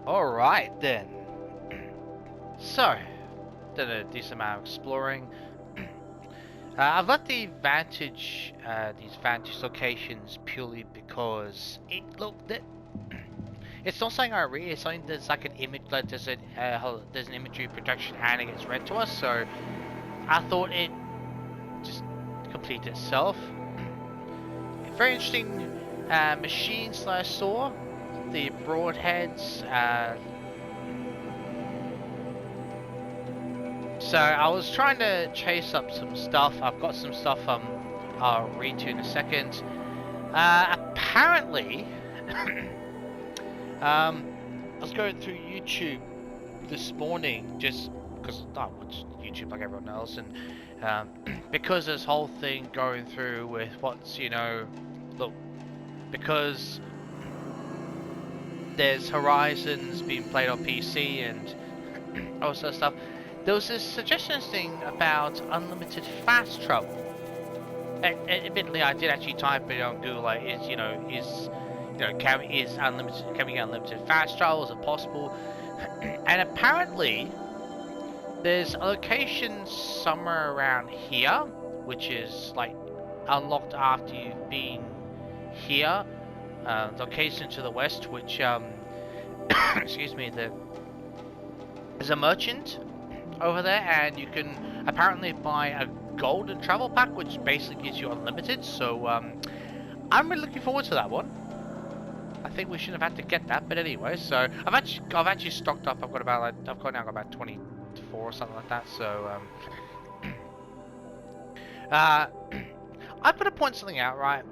Alright then. So, did a decent amount of exploring. I've left these vantage locations purely because it's not something I read. It's something that's like an image, like there's an imagery projection and it gets read to us. So I thought it just complete itself. Very interesting machines that I saw. The broadheads. So I was trying to chase up some stuff. I've got some stuff I'll read to in a second. Apparently, I was going through YouTube this morning just because I watch YouTube like everyone else, and because this whole thing going through with look, because there's Horizons being played on PC and all sorts of stuff. There was this suggestion thing about unlimited fast travel. Admittedly, I did actually type it on Google. Like, can we get unlimited fast travel? Is it possible? And apparently, there's a location somewhere around here, which is like unlocked after you've been here. Location to the west, which excuse me, there's a merchant over there, and you can apparently buy a golden travel pack, which basically gives you unlimited. So I'm really looking forward to that one. I think we shouldn't have had to get that, but anyway. So I've actually stocked up. I've now got about 24 or something like that. So I'm gonna point something out, right?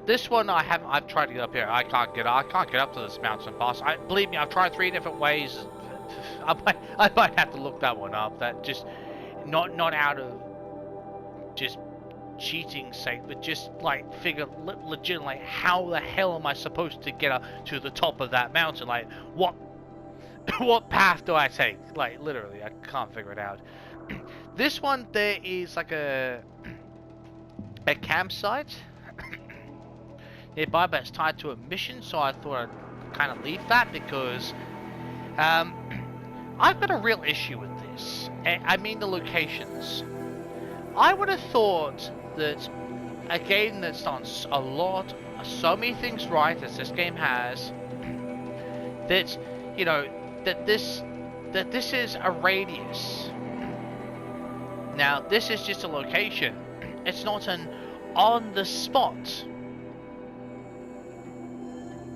This one I've tried to get up here. I can't get up to this mountain pass. Believe me, I've tried 3 different ways. I might have to look that one up. That just not out of just cheating sake, but just like figure legit, like how the hell am I supposed to get up to the top of that mountain? Like what path do I take? Like literally, I can't figure it out. This one, there is like a campsite nearby, but it's tied to a mission, so I thought I'd kind of leave that because I've got a real issue with this. I mean the locations. I would have thought that a game that's done so many things right as this game has, that that this is a radius. Now this is just a location. It's not an on the spot.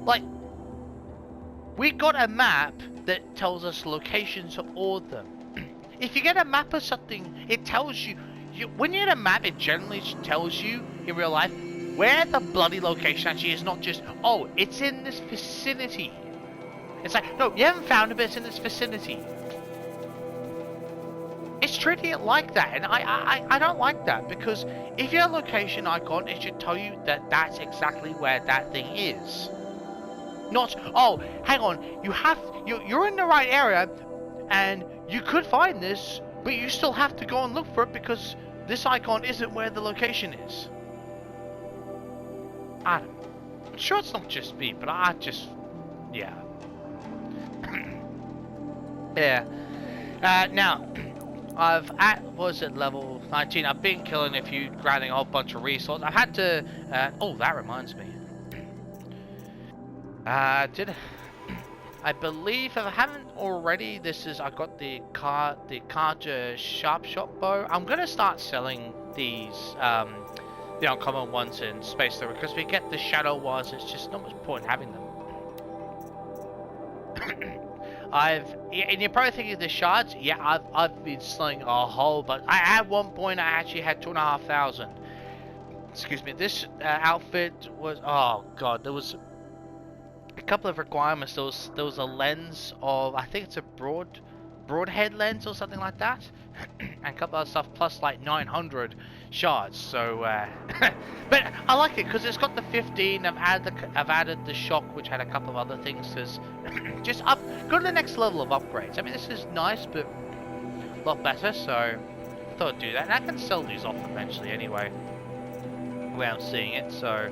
Like, we got a map that tells us locations of all of them. If you get a map of something, it tells you, when you get a map, it generally tells you in real life where the bloody location actually is, not just, oh, it's in this vicinity. It's like, no, you haven't found it, but it's in this vicinity. It's treating it like that, and I don't like that, because if you have a location icon, it should tell you that that's exactly where that thing is. Not, oh, hang on, you're in the right area, and you could find this, but you still have to go and look for it because this icon isn't where the location is. I'm sure it's not just me, but yeah. Yeah. Now, was at level 19. I've been killing a few, grinding a whole bunch of resources. I've had to, oh, that reminds me. I believe, if I haven't already, I got the Karja Sharp Shot Bow. I'm gonna start selling these, the uncommon ones in Space Thrower, because we get the shadow ones, it's just not much point having them. And you're probably thinking the shards, yeah, I've been selling a whole bunch. At one point, I actually had 2,500. Excuse me, this outfit was, oh god, there was a couple of requirements. There was a lens of, I think it's a broadhead lens or something like that, and a couple of stuff, plus like 900 shards. So but I like it because it's got the 15. I've added the shock, which had a couple of other things. Just go to the next level of upgrades. I mean, this is nice, but a lot better. So I thought I'd do that, and I can sell these off eventually anyway, the way I'm seeing it. So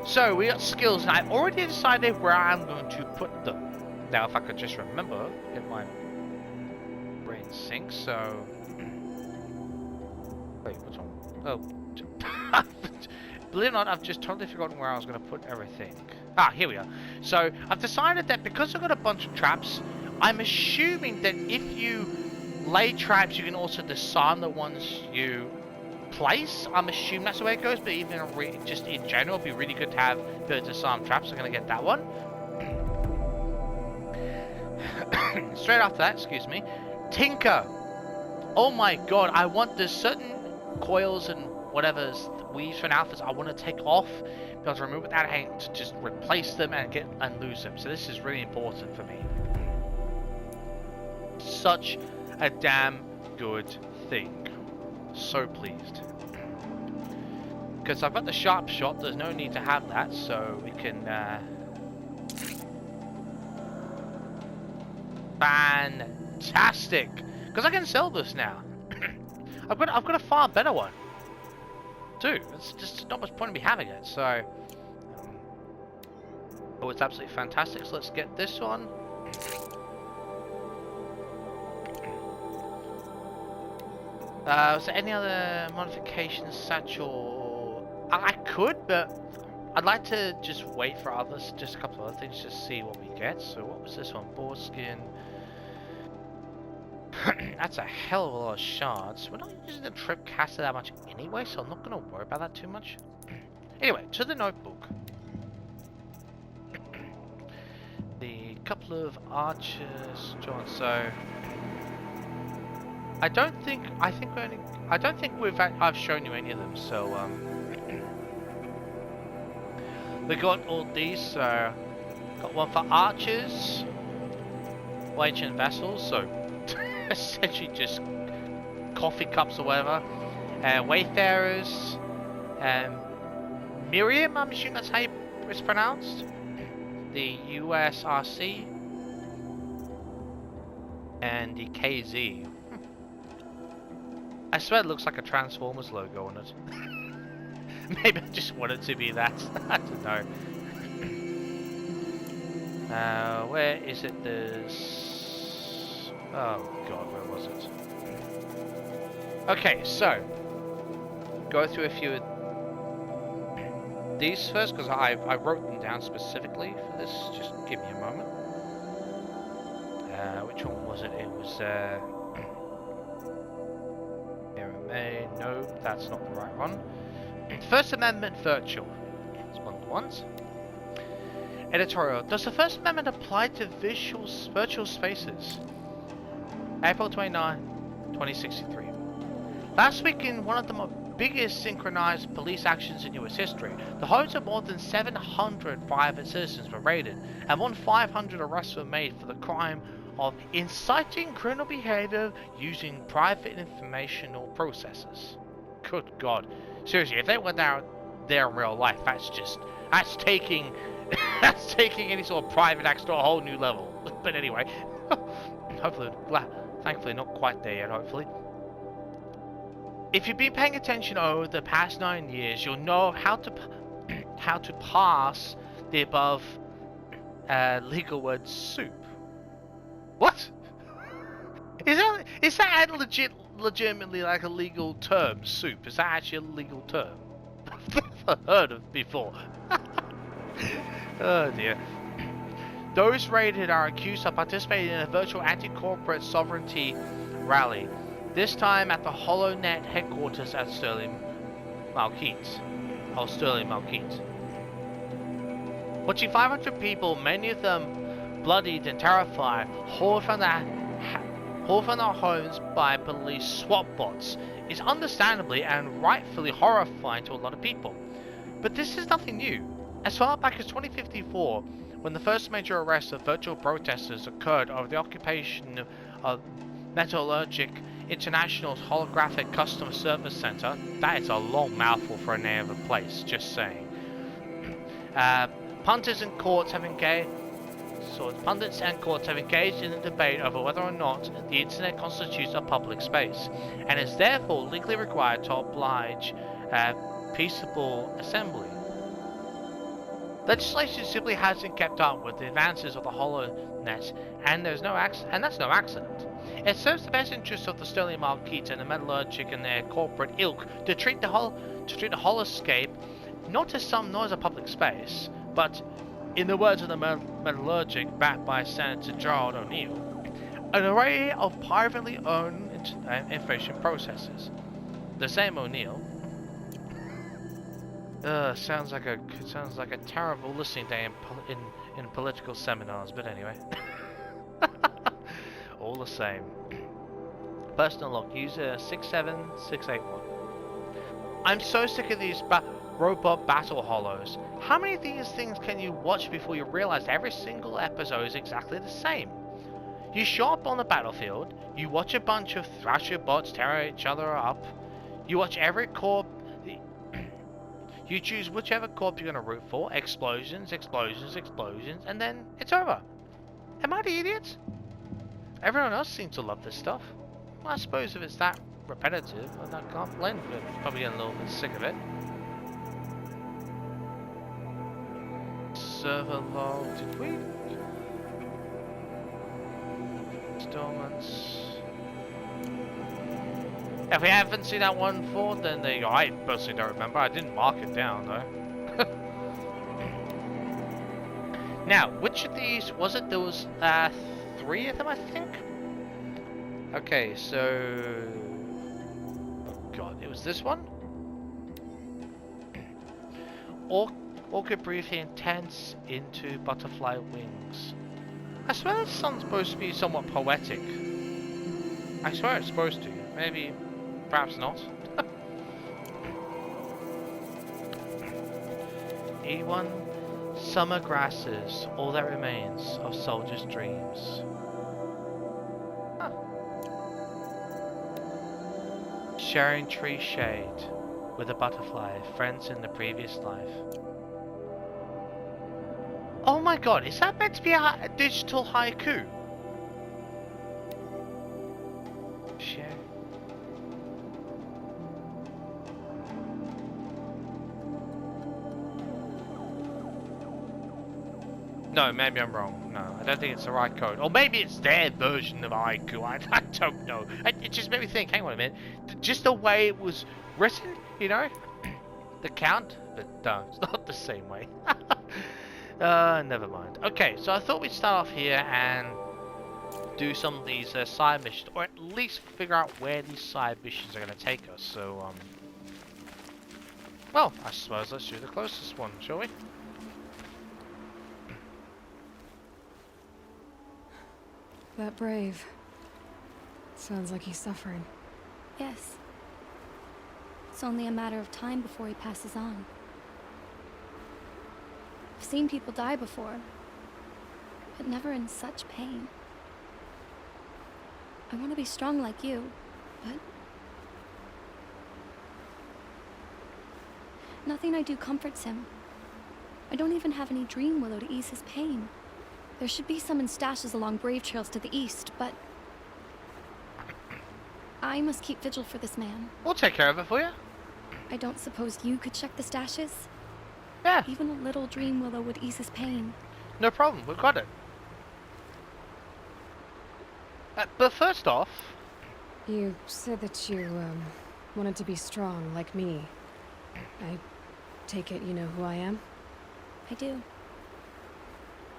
So we got skills, and I already decided where I'm going to put them. Now, if I could just remember, get my brain sync. So, wait, what's on? Oh, believe it or not, I've just totally forgotten where I was going to put everything. Ah, here we are. So I've decided that because I've got a bunch of traps, I'm assuming that if you lay traps, you can also disarm the ones you place. I'm assuming that's the way it goes, but even just in general, it'd be really good to have the disarm traps. I'm going to get that one. Straight after that, excuse me, Tinker. Oh my god, I want there's certain coils and whatever's weaves from alphas I want to take off, be able to remove without having to just replace them and lose them. So this is really important for me. Such a damn good thing. So pleased. Because I've got the sharp shot, there's no need to have that, so we can fantastic! Because I can sell this now. I've got a far better one. Dude, it's just not much point in me having it, so oh, it's absolutely fantastic. So let's get this one. Was there any other modifications, satchel? I could, but I'd like to just wait for others, just a couple of other things, just see what we get. So what was this one? Boar skin. That's a hell of a lot of shards. We're not using the trip caster that much anyway, so I'm not going to worry about that too much. Anyway, to the notebook. The couple of archers, John. So I don't think I've shown you any of them. So we got all these. So got one for archers, ancient vessels. So essentially just coffee cups or whatever. Wayfarers. Miriam, I'm assuming that's how it's pronounced. The USRC. And the KZ. I swear it looks like a Transformers logo on it. Maybe I just want it to be that. I don't know. Where is it? There's... oh god, where was it? Okay, so go through a few of these first, because I wrote them down specifically for this. Just give me a moment. Which one was it? It was no, that's not the right one. First Amendment Virtual. It's one of the ones. Editorial. Does the First Amendment apply to virtual spaces? April 29, 2063. Last week, in one of the biggest synchronized police actions in US history, the homes of more than 700 private citizens were raided, and more than 500 arrests were made for the crime of inciting criminal behavior using private informational processes. Good God. Seriously, if they went out there in real life, that's taking that's taking any sort of private acts to a whole new level. But anyway, thankfully not quite there yet, hopefully. If you've been paying attention over the past 9 years, you'll know how to pass the above legal word soup. What? Is that legitimately like a legal term? Soup? Is that actually a legal term? I've never heard of it before. Oh dear. Those raided are accused of participating in a virtual anti-corporate sovereignty rally. This time at the HoloNet headquarters at Sterling Malkeet. Watching 500 people, many of them bloodied and terrified, hauled from their homes by police SWAT bots, is understandably and rightfully horrifying to a lot of people. But this is nothing new. As far back as 2054, when the first major arrest of virtual protesters occurred over the occupation of Metallurgic International's holographic customer service center. That is a long mouthful for a name of a place, just saying. Pundits and courts have engaged in a debate over whether or not the internet constitutes a public space, and is therefore legally required to oblige peaceable assembly. Legislation simply hasn't kept up with the advances of the HoloNet, and that's no accident. It serves the best interests of the Sterling Marquis and the Metallurgic and their corporate ilk to treat the holoscape not as a public space, but, in the words of the Metallurgic, backed by Senator Gerald O'Neill, an array of privately owned information processes. The same O'Neill. Sounds like a terrible listening day in political seminars, but anyway. All the same. Personal log, user 67681. I'm so sick of these robot battle hollows. How many of these things can you watch before you realize every single episode is exactly the same? You show up on the battlefield, you watch a bunch of Thrasher bots tear each other up, you watch every corp. You choose whichever corp you're going to root for, explosions, and then it's over. Am I the idiot? Everyone else seems to love this stuff. Well, I suppose if it's that repetitive, I can't blame it. Probably getting a little bit sick of it. Server log, did we? Installments. If we haven't seen that one before, then there you go. I personally don't remember. I didn't mark it down though. Now, which of these was it? There was 3 of them, I think. Okay, so oh god, it was this one. Orchid breathing intense into butterfly wings. I swear this song's supposed to be somewhat poetic. I swear it's supposed to. Maybe, perhaps not. E1 summer grasses, all that remains of soldiers' dreams. Huh. Sharing tree shade with a butterfly, friends in the previous life. Oh my god, is that meant to be a digital haiku? Share. No, maybe I'm wrong. No, I don't think it's the right code. Or maybe it's their version of haiku. I don't know. It just made me think, hang on a minute. Just the way it was written, you know? The count? But no, it's not the same way. Never mind. Okay, so I thought we'd start off here and do some of these side missions. Or at least figure out where these side missions are going to take us. So, well, I suppose let's do the closest one, shall we? That brave. Sounds like he's suffering. Yes. It's only a matter of time before he passes on. I've seen people die before, but never in such pain. I want to be strong like you, but nothing I do comforts him. I don't even have any dream willow to ease his pain. There should be some in stashes along brave trails to the east, but I must keep vigil for this man. We'll take care of it for you. I don't suppose you could check the stashes? Yeah. Even a little dream willow would ease his pain. No problem, we've got it. But first off... You said that you, wanted to be strong like me. I take it you know who I am? I do.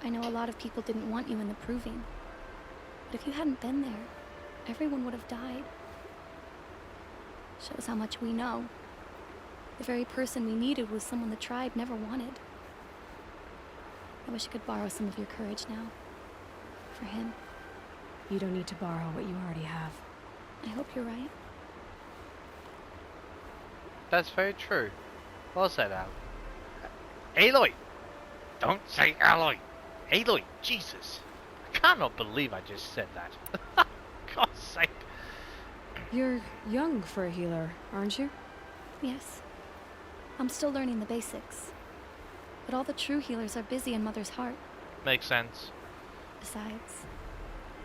I know a lot of people didn't want you in the Proving. But if you hadn't been there, everyone would have died. Shows how much we know. The very person we needed was someone the tribe never wanted. I wish I could borrow some of your courage now. For him. You don't need to borrow what you already have. I hope you're right. That's very true. Well said, Al. Aloy! Don't say Aloy! Aloy, Jesus! I cannot believe I just said that. God's sake. You're young for a healer, aren't you? Yes. I'm still learning the basics. But all the true healers are busy in Mother's heart. Makes sense. Besides,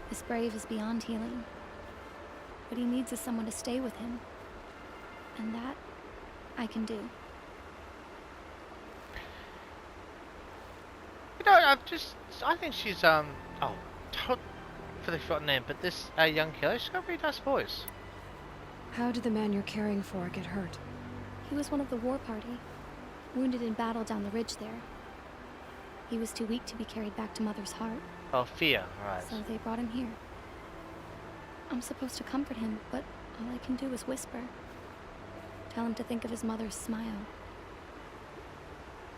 this brave is beyond healing. What he needs is someone to stay with him. And that, I can do. I think she's oh, totally forgotten name, but this young killer, she's got a really nice voice. How did the man you're caring for get hurt? He was one of the war party, wounded in battle down the ridge there. He was too weak to be carried back to Mother's heart, Oh, Fia, right. so they brought him here. I'm supposed to comfort him, but all I can do is whisper. Tell him to think of his mother's smile.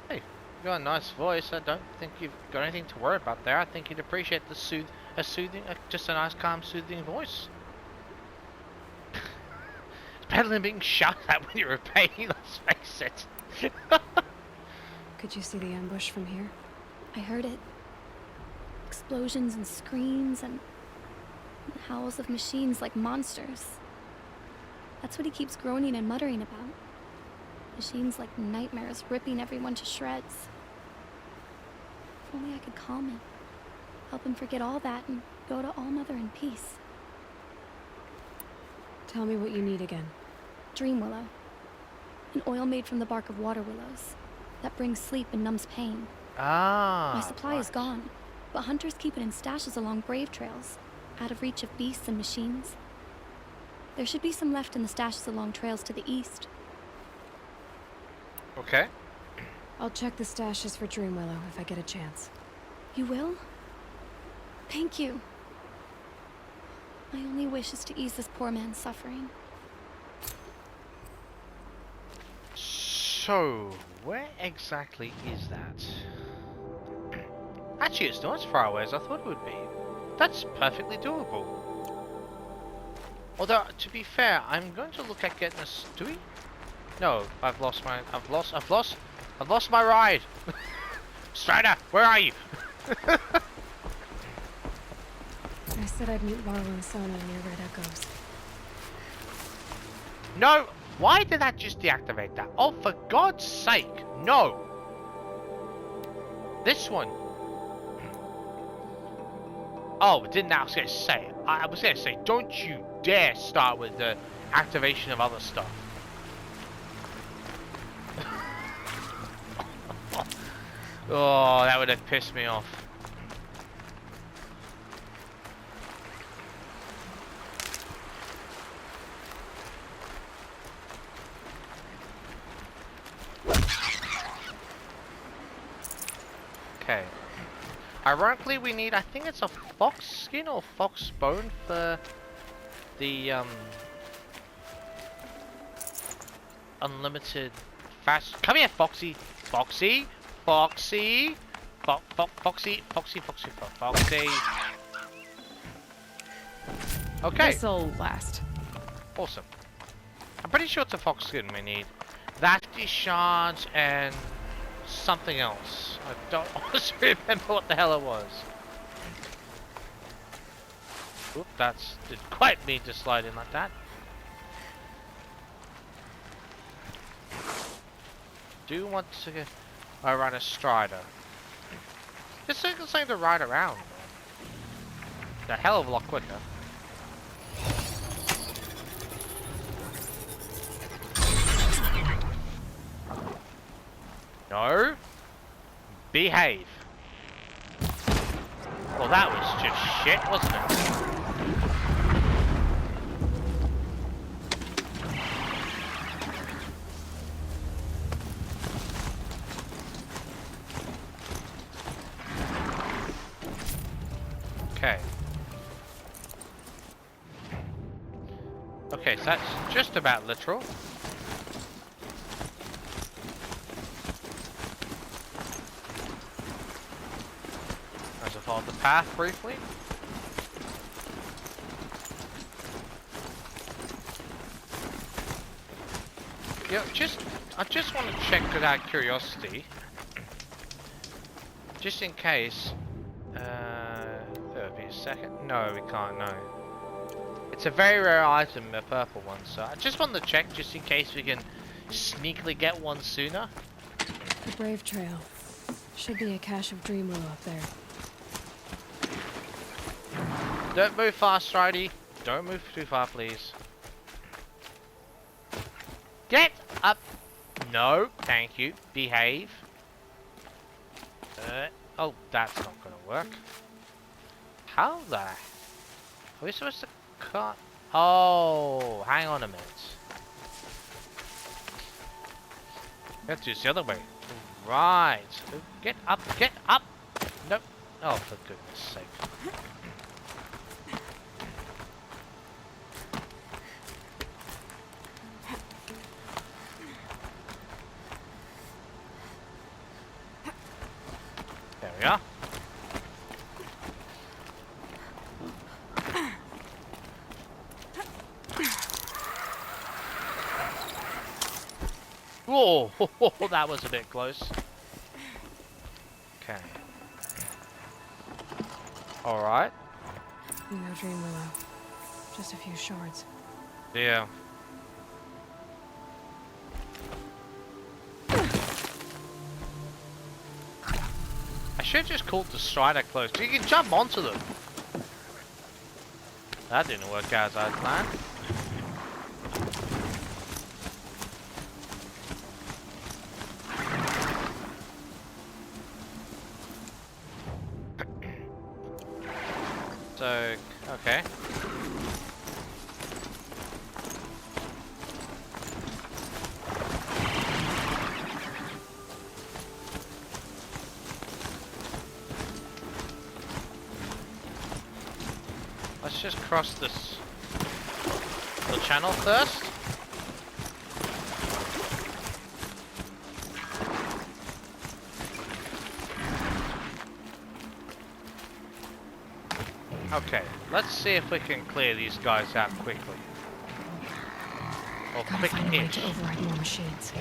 Hey, you got a nice voice. I don't think you've got anything to worry about there. I think you'd appreciate the soothing, just a nice, calm, soothing voice. It's better than being shot at when you're a pain, let's face it. Could you see the ambush from here? I heard it. Explosions and screams and howls of machines like monsters. That's what he keeps groaning and muttering about. Machines like nightmares ripping everyone to shreds. If only I could calm him. Help him forget all that and go to All Mother in peace. Tell me what you need again. Dream willow. An oil made from the bark of water willows. That brings sleep and numbs pain. Ah. My supply is gone, but hunters keep it in stashes along brave trails, out of reach of beasts and machines. There should be some left in the stashes along trails to the east. Okay. I'll check the stashes for Dream Willow if I get a chance. You will? Thank you. My only wish is to ease this poor man's suffering. So, where exactly is that? Actually, it's not as far away as I thought it would be. That's perfectly doable. Although, to be fair, I'm going to look at getting a Stewie. No, I've lost my ride. Strider, where are you? I said I'd meet Varlo and Sona near Red Echoes. No, why did that just deactivate that? Oh, for God's sake, no. This one. Oh, didn't I was going to say? I was going to say, don't you dare start with the activation of other stuff. Oh, that would have pissed me off. Okay. Ironically, we need, I think it's a fox skin or fox bone for the unlimited fast. Come here, Foxy. Foxy. Foxy. Foxy. Okay. This'll last. Awesome. I'm pretty sure it's a fox skin we need. That 50 shards and something else. I don't honestly remember what the hell it was. Oop, that's didn't quite mean to slide in like that. Do want to ride a strider. Just something to ride around. A hell of a lot quicker. No. Behave. Well, that was just shit, wasn't it? Okay. Okay, so that's just about literal. As I followed the path briefly. Yeah, I just want to check it out of curiosity. Just in case. There'll be a second. No, we can't, no. It's a very rare item, a purple one, so I just wanted to check just in case we can sneakily get one sooner. The Brave Trail. Should be a cache of Dream Willow up there. Don't move fast, Ridey. Don't move too far, please. Get up! No, thank you. Behave. Oh, that's not gonna work. How the... Are we supposed to cut? Oh, hang on a minute. We have to do this the other way. Right. Get up, get up! Nope. Oh, for goodness sake. There we are. Whoa, that was a bit close. Okay. Alright. No dream willow. Just a few shards. Yeah. I should have just called the strider close. You can jump onto them. That didn't work out as I planned. So, okay. Let's just cross the channel first. Okay, let's see if we can clear these guys out quickly. Or Gotta find a way quick-ish. to override more machines.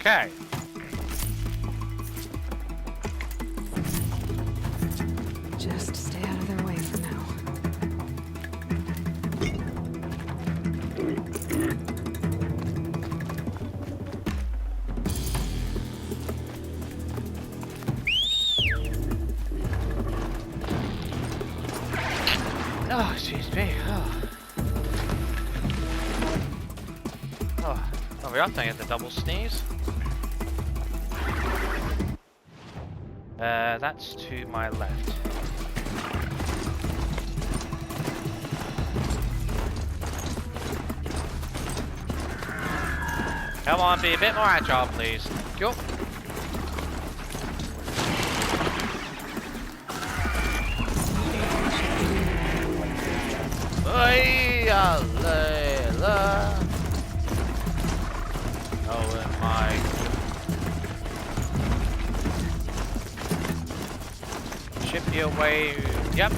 Okay. Just stay out of their way for now. Oh, excuse me. Oh, we are thinking the double sneeze. That's to my left. Come on, be a bit more agile, please. Go. Oi, Aloy. Oh my. Ship your way. Yep.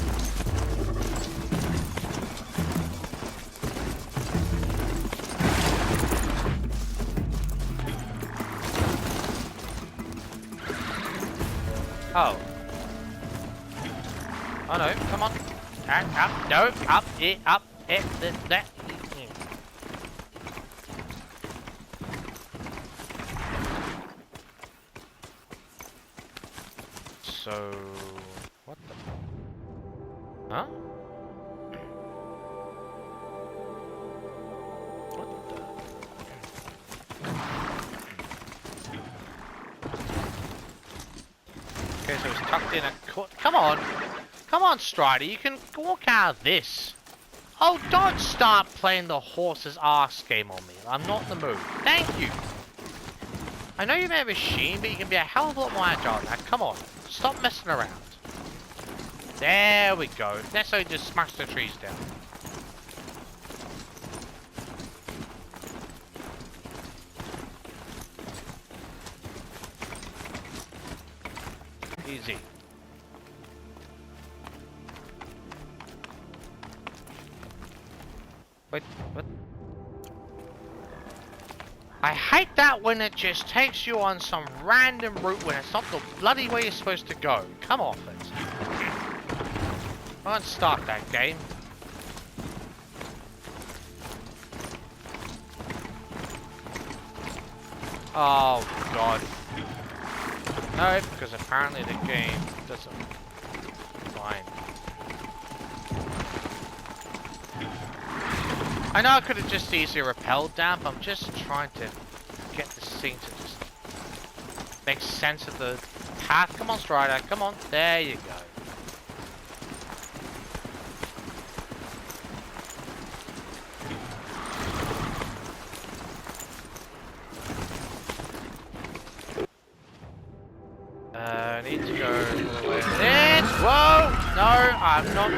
Oh. Oh no, come on. Up, no, up, that. So, what the? Huh? What the? Okay, so it's tucked in a court. Come on, Strider, you can walk out of this. Oh, don't start playing the horse's ass game on me. I'm not in the mood. Thank you. I know you may have a machine, but you can be a hell of a lot more agile now. Come on. Stop messing around. There we go. That's how you just smash the trees down. Easy. Wait, what? I hate that when it just takes you on some random route when it's not the bloody way you're supposed to go. Come off it. Let's start that game. Oh god. No, because apparently the game doesn't. Fine. I know I could have just easily repelled down, but I'm just trying to get the scene to just make sense of the path. Come on, Strider. Come on. There you go. I need to go all the way in. Whoa! No, I'm not. No.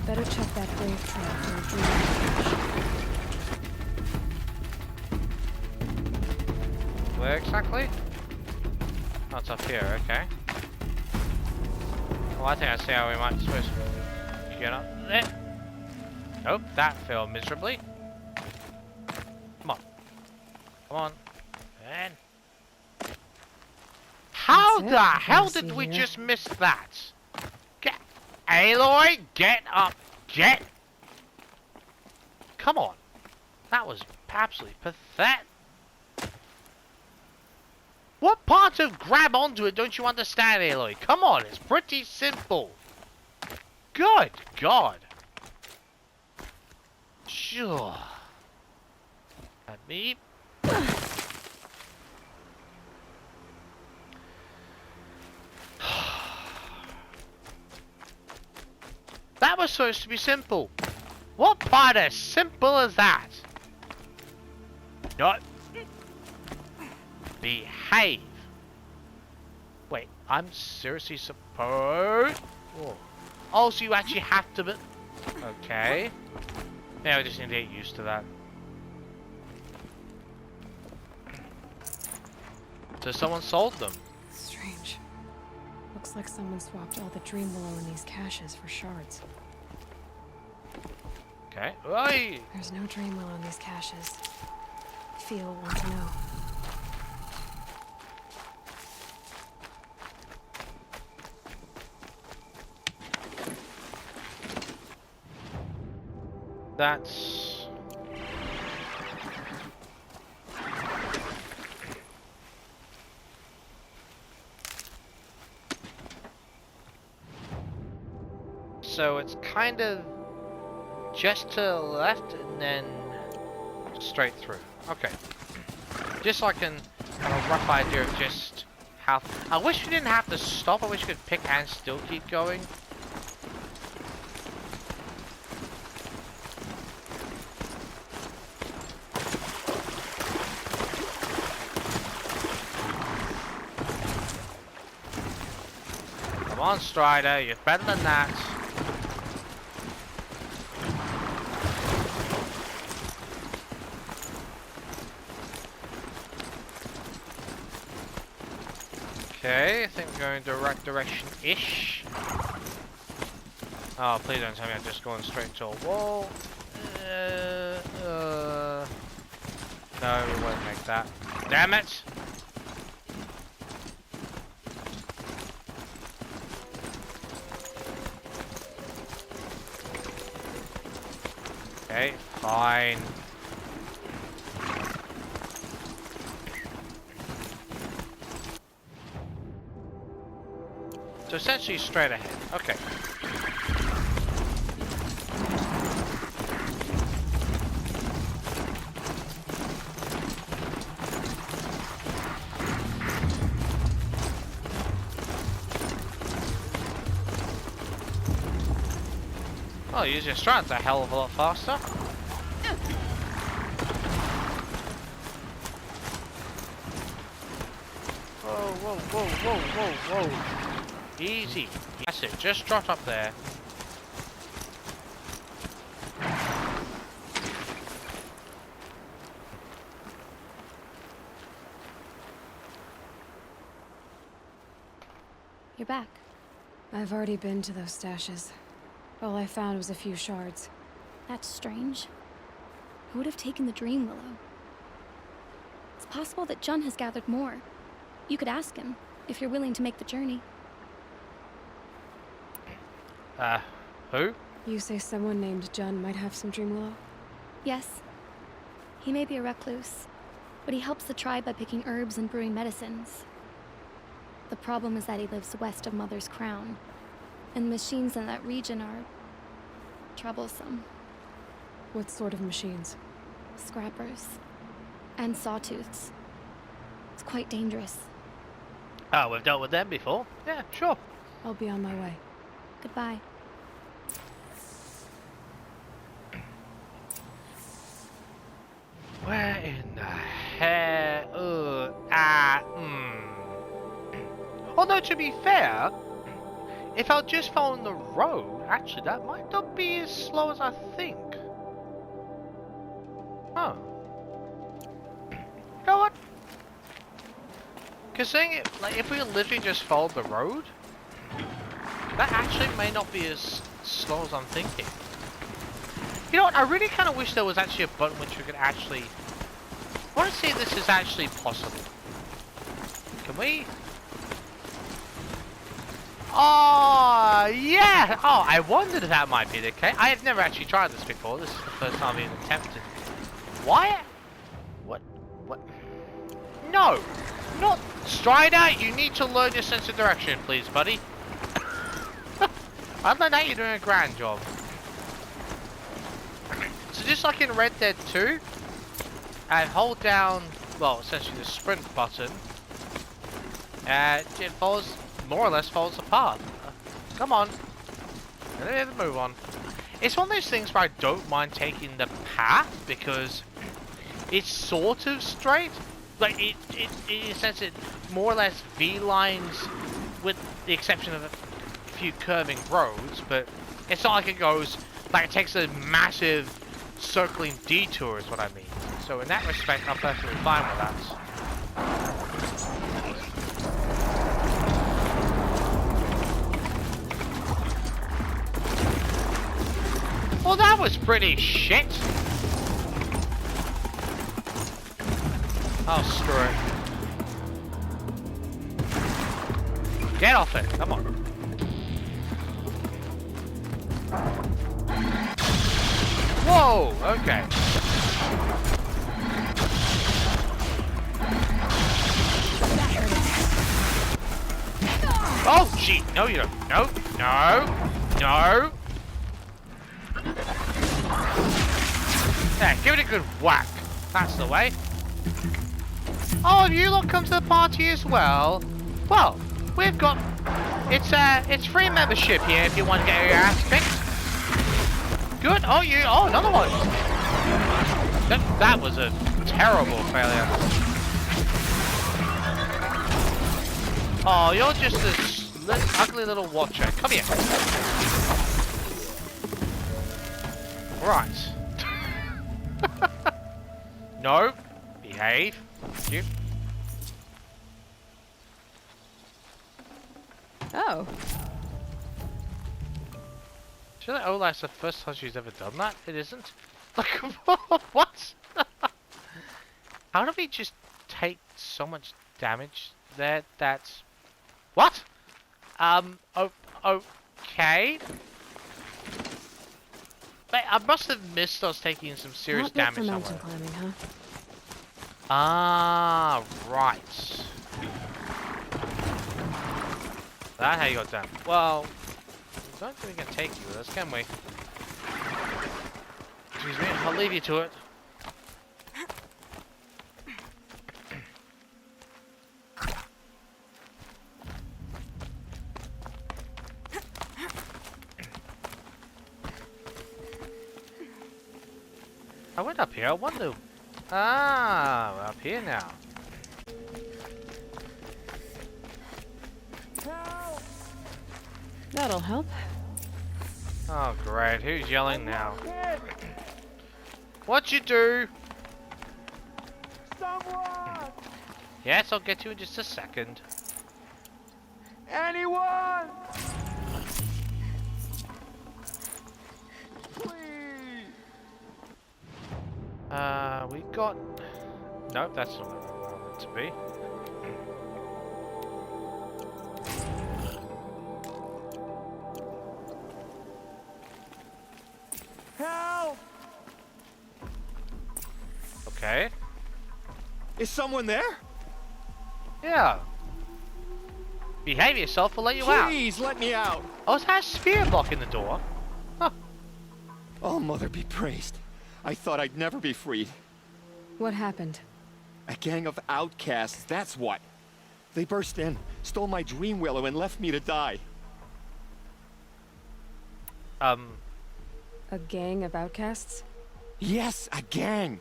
Better check that grave trail for a dream. Where exactly? Oh, it's up here. Okay. Well, I think I see how we might supposed to get up there. Nope, that failed miserably. Come on. Come on. And how the hell did we just miss that? Get Aloy, get up. Get. Come on. That was absolutely pathetic. What part of grab onto it don't you understand, Aloy? Come on, it's pretty simple. Good God. Sure. Let me. That was supposed to be simple. What part as simple as that? Not. Behave. Wait, I'm seriously supposed. Oh, so you actually have to. Okay. Yeah, we just need to get used to that. So someone sold them. Strange. Looks like someone swapped all the dream willow in these caches for shards. Okay. Oi! There's no dream willow in these caches. Feel want to know. That's... So it's kind of just to the left and then straight through. Okay. Just so I can have a rough idea of just how... I wish we didn't have to stop. I wish we could pick and still keep going. Come on, Strider, you're better than that. Okay, I think we're going the right direction-ish. Oh, please don't tell me I'm just going straight to a wall. No, we won't make that. Damn it! Okay, fine. So essentially straight ahead. Okay. Oh, use your strats a hell of a lot faster. Whoa, whoa, whoa, whoa, whoa, whoa. Easy. That's it, just drop up there. You're back. I've already been to those stashes. All I found was a few shards. That's strange. Who would have taken the Dream Willow? It's possible that Jun has gathered more. You could ask him, if you're willing to make the journey. Who? You say someone named Jun might have some Dream Willow? Yes. He may be a recluse, but he helps the tribe by picking herbs and brewing medicines. The problem is that he lives west of Mother's Crown, and machines in that region are troublesome. What sort of machines? Scrappers. And sawtooths. It's quite dangerous. Oh, we've dealt with them before. Yeah, sure. I'll be on my way. Goodbye. Where in the hell? Oh no, to be fair, if I'll just follow the road, actually that might not be as slow as I think. Oh. You know what? Because saying it, like, if we literally just followed the road, that actually may not be as slow as I'm thinking. You know what? I really kind of wish there was actually a button which we could actually... I want to see if this is actually possible. Can we? Oh, yeah! Oh, I wondered if that might be the case. I have never actually tried this before. This is the first time I've even attempted. Why? What? No! Not Strider! You need to learn your sense of direction, please, buddy. Other than that, you're doing a grand job. So just like in Red Dead 2, and hold down, well, essentially the sprint button, it follows, more or less follows the path. Come on. Let's move on. It's one of those things where I don't mind taking the path because it's sort of straight. Like, in a sense, it more or less V-lines with the exception of a few curving roads, but it's not like it goes, like it takes a massive circling detour is what I mean. So in that respect, I'm perfectly fine with that. Well, that was pretty shit. Oh, screw it. Get off it, come on. Whoa, okay. Oh, gee, no you don't. No, no, no. Yeah, give it a good whack. That's the way. Oh, you lot come to the party as well? Well, we've got... It's free membership here if you want to get your ass kicked. Good. Oh, another one. That was a terrible failure. Oh, you're just this ugly little watcher. Come here. Right. No. Behave. Thank you. Oh. Surely Olay's the first time she's ever done that? It isn't? Like, what? How do we just take so much damage there? That's... What? Okay. Wait, I must have missed us taking some serious damage somewhere. Mountain climbing, huh? Ah, right. That's how you got down. Well, I don't think we can take you with us, can we? Excuse me, I'll leave you to it. I went up here, I wonder... Ah, we're up here now. That'll help. Oh great, who's yelling now? What'd you do? Someone! Yes, I'll get you in just a second. Anyone! We got... Nope, that's not what I want it to be. Help! Okay. Is someone there? Yeah. Behave yourself, we'll let you out. Please let me out. Oh, is that a spear blocking the door? Huh. Oh, Mother be praised. I thought I'd never be freed. What happened? A gang of outcasts, that's what. They burst in, stole my dream willow, and left me to die. A gang of outcasts? Yes, a gang.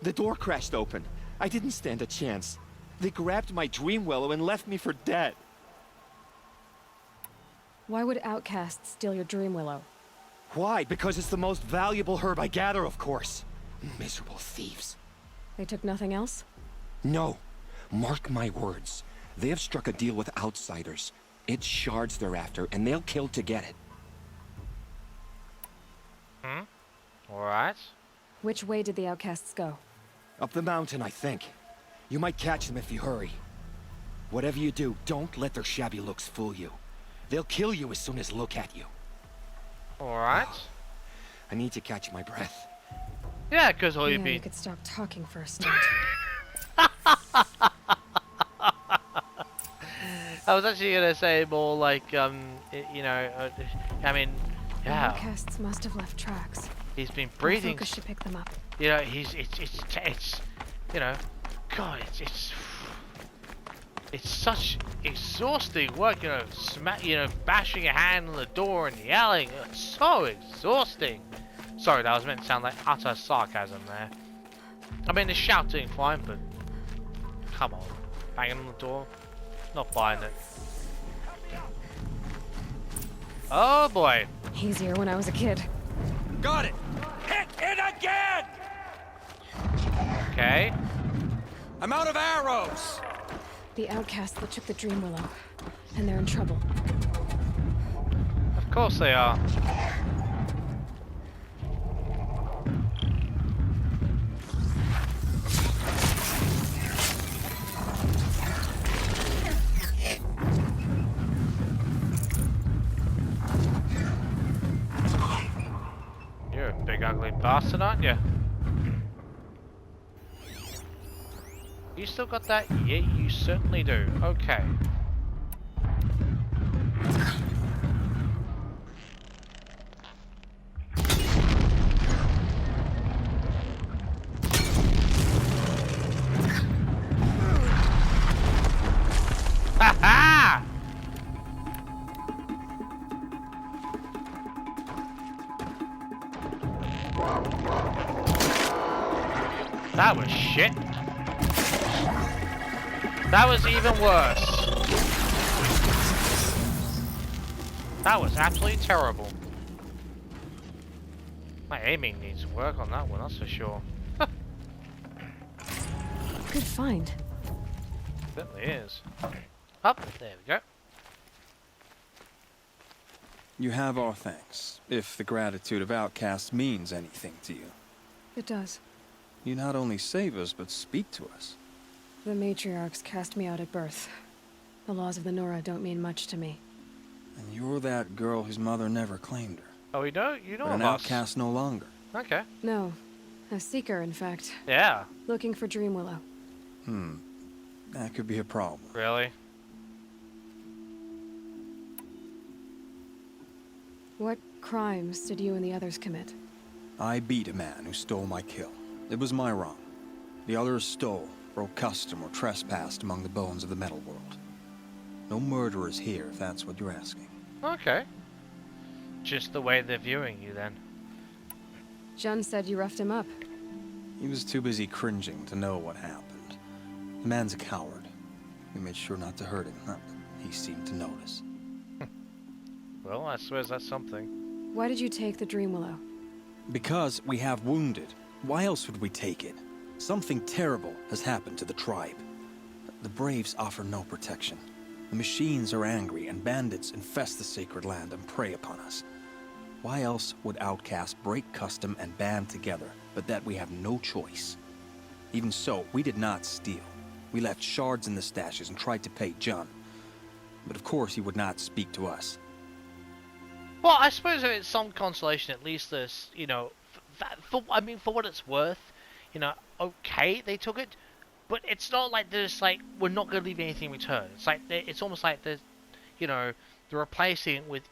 The door crashed open. I didn't stand a chance. They grabbed my dream willow and left me for dead. Why would outcasts steal your dream willow? Why? Because it's the most valuable herb I gather, of course. Miserable thieves. They took nothing else? No. Mark my words. They have struck a deal with outsiders. It's shards they're after, and they'll kill to get it. Alright. Which way did the outcasts go? Up the mountain, I think. You might catch them if you hurry. Whatever you do, don't let their shabby looks fool you. They'll kill you as soon as look at you. Alright. I need to catch my breath. Yeah, because all Yeah, you've been... you could stop talking for a start. I was actually gonna say more like, I mean, The yeah, outcasts must have left tracks. he's been Our breathing. focus should pick them up. You know, it's, you know, God, it's such exhausting work. You know, bashing a hand on the door and yelling. It's so exhausting. Sorry, that was meant to sound like utter sarcasm there. I mean, the shouting fine, but come on, banging on the door, not buying it. Oh boy. Easier when I was a kid. Got it! Hit it again! Okay. I'm out of arrows! The outcasts that took the dream willow. And they're in trouble. Of course they are. You're a big ugly bastard, aren't you? You still got that? Yeah, you certainly do. Okay. Ha ha! That was shit. That was even worse. That was absolutely terrible. My aiming needs work on that one, that's for sure. Good find. Certainly is. Up, there we go. You have our thanks, if the gratitude of outcasts means anything to you. It does. You not only save us, but speak to us. The matriarchs cast me out at birth. The laws of the Nora don't mean much to me. And you're that girl whose mother never claimed her. Oh, you know But of an us. outcast no longer. Okay. No. A seeker, in fact. Yeah, Looking for dream willow. That could be a problem. really? What crimes did you and the others commit? I beat a man who stole my kill. It was my wrong. The others stole, broke custom, or trespassed among the bones of the metal world. No murderers here, if that's what you're asking. Okay. Just the way they're viewing you then. Jun said you roughed him up. He was too busy cringing to know what happened. The man's a coward. We made sure not to hurt him, but he seemed to notice. Well, I suppose that's something. Why did you take the dream willow? Because we have wounded. Why else would we take it? Something terrible has happened to the tribe. The Braves offer no protection. The machines are angry, and bandits infest the sacred land and prey upon us. Why else would outcasts break custom and band together, but that we have no choice? Even so, we did not steal. We left shards in the stashes and tried to pay John. But of course he would not speak to us. Well, I suppose it's some consolation. At least there's, you know, I mean, for what it's worth, you know, okay, they took it, but it's not like they're just like, we're not going to leave anything in return. It's like it's almost like they're, you know, they're replacing it with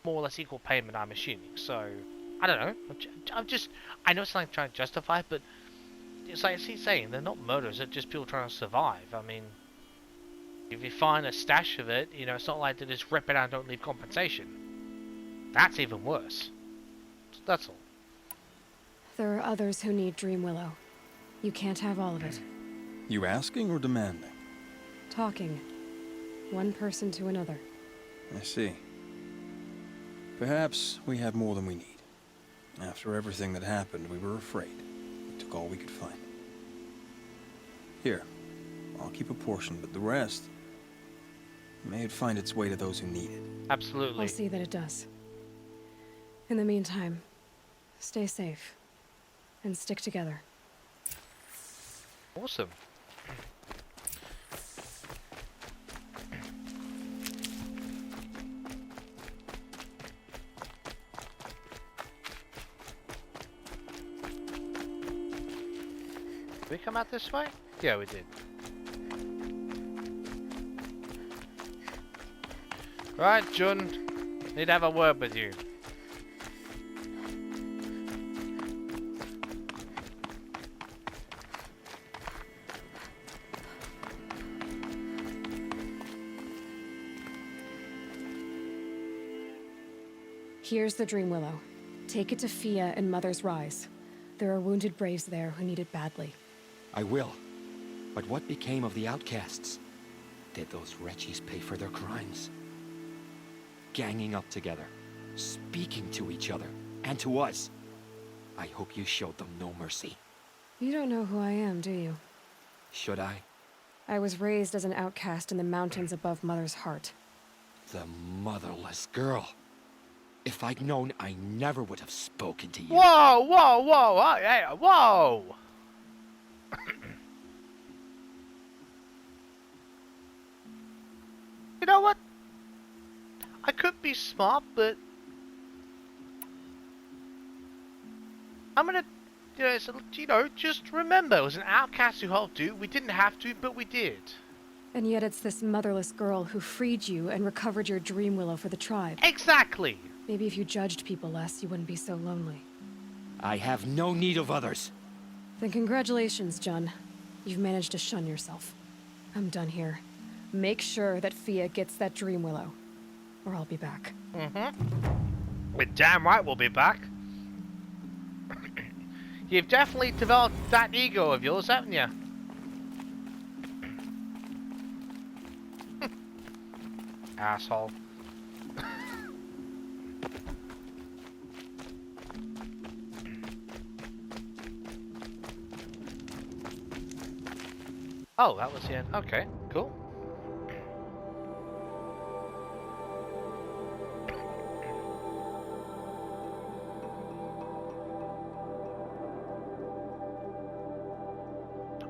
more or less equal payment, I'm assuming. So I don't know. I know it's like trying to justify it, but it's like he's saying, they're not murderers. They're just people trying to survive. I mean, if you find a stash of it, you know, it's not like they just rip it out and don't leave compensation. That's even worse. That's all. There are others who need Dream Willow. You can't have all of it. You asking or demanding? Talking. One person to another. I see. Perhaps we have more than we need. After everything that happened, we were afraid. We took all we could find. Here, I'll keep a portion, but the rest, may it find its way to those who need it. Absolutely. I'll see that it does. In the meantime, stay safe. And stick together. Awesome. Did we come out this way? Yeah, we did. Right, Jun. Need to have a word with you. Here's the Dream Willow. Take it to Fia and Mother's Rise. There are wounded Braves there who need it badly. I will. But what became of the outcasts? Did those wretches pay for their crimes? Ganging up together, speaking to each other, and to us. I hope you showed them no mercy. You don't know who I am, do you? Should I? I was raised as an outcast in the mountains above Mother's heart. The motherless girl. If I'd known, I never would have spoken to you. Whoa, whoa, whoa, hey, whoa! You know what? I could be smart, but I'm gonna, just remember, it was an outcast who helped you. We didn't have to, but we did. And yet it's this motherless girl who freed you and recovered your Dream Willow for the tribe. Exactly. Maybe if you judged people less, you wouldn't be so lonely. I have no need of others. Then congratulations, Jun. You've managed to shun yourself. I'm done here. Make sure that Fia gets that Dream Willow, or I'll be back. We're damn right we'll be back. You've definitely developed that ego of yours, haven't you? Asshole. Oh, that was the end. Okay, cool.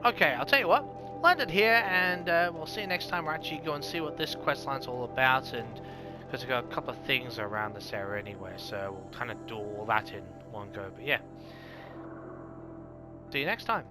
Okay, I'll tell you what. Landed here, and we'll see you next time. We'll actually go and see what this questline's all about, and because we've got a couple of things around this area anyway, so we'll kind of do all that in one go. But yeah, see you next time.